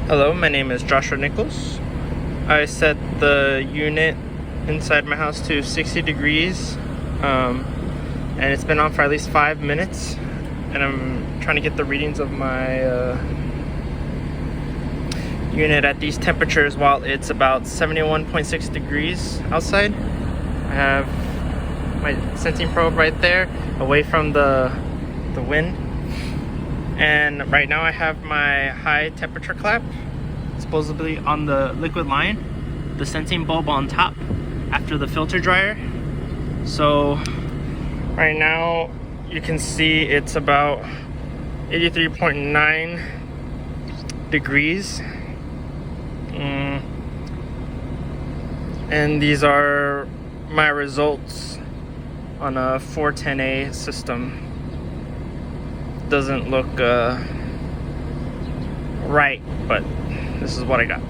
Hello, my name is Joshua Nichols. I set the unit inside my house to 60 degrees and it's been on for at least 5 minutes, and I'm trying to get the readings of my unit at these temperatures while it's about 71.6 degrees outside. I have my sensing probe right there away from the wind. And right now I have my high temperature clamp supposedly on the liquid line, the sensing bulb on top after the filter dryer. So right now you can see it's about 83.9 degrees. And these are my results on a 410A system. Doesn't look right, but this is what I got.